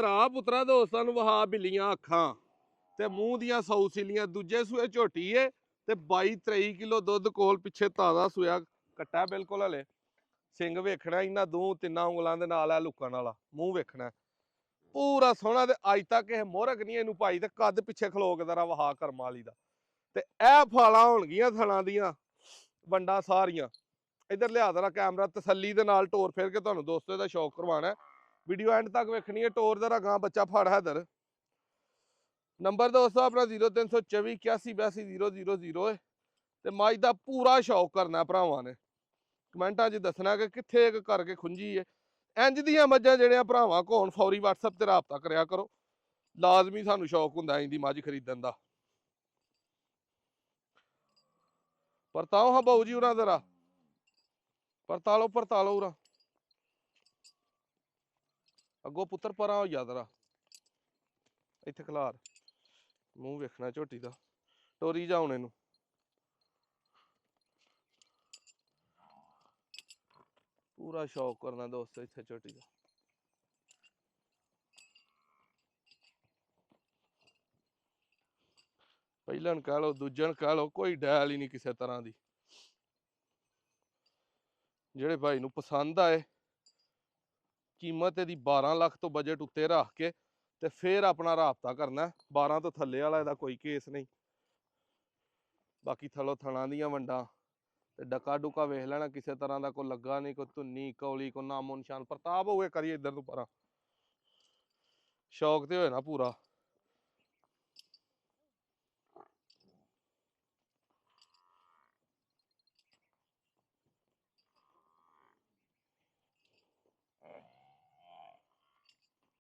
ਭਰਾ ਪੁੱਤਰਾ ਦੋਸਤਾਂ ਨੂੰ ਵਹਾ ਬਿੱਲੀਆਂ ਅੱਖਾਂ ਤੇ ਮੂੰਹ ਦੀਆਂ 100 ਸਿੱਲੀਆਂ। ਦੂਜੇ ਸੂਏ ਝੋਟੀ ਏ ਤੇ 22-23 ਕਿਲੋ ਦੁੱਧ ਕੋਲ, ਪਿੱਛੇ ਤਾਜ਼ਾ ਸੂਆ ਕੱਟਾ ਬਿਲਕੁਲ। ਹਲੇ ਸਿੰਘ ਵੇਖਣਾ ਇਹਨਾਂ ਦੋ ਤਿੰਨਾਂ ਉਂਗਲਾਂ ਦੇ ਨਾਲ ਹੈ ਲੁੱਕਣ ਵਾਲਾ। ਮੂੰਹ ਵੇਖਣਾ ਪੂਰਾ ਸੋਹਣਾ। ਤੇ ਅੱਜ ਤੱਕ ਇਹ ਮੋਹਰਕ ਨਹੀਂ ਇਹਨੂੰ ਪਾਈ, ਤੇ ਕੱਦ ਪਿੱਛੇ ਖਲੋ ਕੇ ਜ਼ਰਾ ਵਹਾ ਕਰਮਾਂ ਵਾਲੀ ਦਾ। ਤੇ ਇਹ ਫਾਲਾਂ ਹੋਣਗੀਆਂ ਥਣਾ ਦੀਆਂ ਵੰਡਾਂ ਸਾਰੀਆਂ। ਇੱਧਰ ਲਿਆ ਦੇਣਾ ਕੈਮਰਾ, ਤਸੱਲੀ ਦੇ ਨਾਲ ਟੋਰ ਫੇਰ ਕੇ ਤੁਹਾਨੂੰ ਦੋਸਤੋ ਦਾ ਸ਼ੌਕ ਕਰਵਾਉਣਾ। ਵੀਡੀਓ ਐਂਡ ਤੱਕ ਵੇਖਣੀ ਹੈ। ਟੋਰ ਦਾ ਗਾਂ ਬੱਚਾ ਫੜ ਹੈ ਇਧਰ। ਨੰਬਰ ਦੋਸਤੋ ਆਪਣਾ 0324 81 82 000 ਤੇ ਮੱਝ ਦਾ ਪੂਰਾ ਸ਼ੌਕ ਕਰਨਾ ਭਰਾਵਾਂ ਨੇ। ਕਮੈਂਟਾਂ 'ਚ ਦੱਸਣਾ ਕਿ ਕਿੱਥੇ ਇੱਕ ਕਰਕੇ ਖੁੰਝੀ ਏ। ਇੰਜ ਦੀਆਂ ਮੱਝਾਂ ਜਿਹੜੀਆਂ ਭਰਾਵਾਂ ਕੋਲ ਫੌਰੀ WhatsApp ਤੇ ਰਾਬਤਾ ਕਰਿਆ ਕਰੋ। ਲਾਜ਼ਮੀ ਸਾਨੂੰ ਸ਼ੌਕ ਹੁੰਦਾ ਇੰਦੀ ਮੱਝ ਖਰੀਦਣ ਦਾ। ਪਰਤਾਓ ਹਾਂ ਬਾਊ ਜੀ ਉਰਾਂ ਜ਼ਰਾ, ਪਰਤਾਲੋ ਉਰਾਂ ਅੱਗੋਂ ਪੁੱਤਰ ਪਰਾਂ ਹੋ ਜਾ ਜ਼ਰਾ। ਇੱਥੇ ਖਲਾਰ ਮੂੰਹ ਵੇਖਣਾ ਝੋਟੀ ਦਾ। ਟੋਰੀ ਜਾ ਹੁਣ ਇਹਨੂੰ। ਪੂਰਾ ਸ਼ੌਕ ਕਰਨਾ ਦੋਸਤੋ ਇੱਥੇ ਝੋਟੀ ਦਾ। ਪਹਿਲਾਂ ਨੂੰ ਕਹਿ ਲਓ, ਦੂਜੇ ਨੂੰ ਕਹਿ ਲਓ, ਕੋਈ ਡੈਲ ਹੀ ਨਹੀਂ ਕਿਸੇ ਤਰ੍ਹਾਂ ਦੀ। ਜਿਹੜੇ ਭਾਈ ਨੂੰ ਪਸੰਦ ਆਏ, ਕੀਮਤ ਇਹਦੀ 12 ਲੱਖ ਤੋਂ ਬਜਟ ਉੱਤੇ ਰੱਖ ਕੇ ਤੇ ਫੇਰ ਆਪਣਾ ਰਾਬਤਾ ਕਰਨਾ। 12 ਤੋਂ ਥੱਲੇ ਵਾਲਾ ਇਹਦਾ ਕੋਈ ਕੇਸ ਨਹੀਂ। ਬਾਕੀ ਥਲੋ ਥਣਾ ਦੀਆਂ ਵੰਡਾਂ ਤੇ ਡਕਾ ਡੁਕਾ ਵੇਖ ਲੈਣਾ, ਕਿਸੇ ਤਰ੍ਹਾਂ ਦਾ ਕੋਈ ਲੱਗਾ ਨਹੀਂ, ਕੋਈ ਧੁੰਨੀ ਕੌਲੀ, ਕੋਈ ਨਾਮੋ ਨਿਸ਼ਾਨ। ਪ੍ਰਤਾਪ ਹੋਵੇ ਕਰੀਏ ਇੱਧਰ ਤੋਂ ਪਰਾਂ। ਸ਼ੌਕ ਤੇ ਹੋਏ ਨਾ ਪੂਰਾ।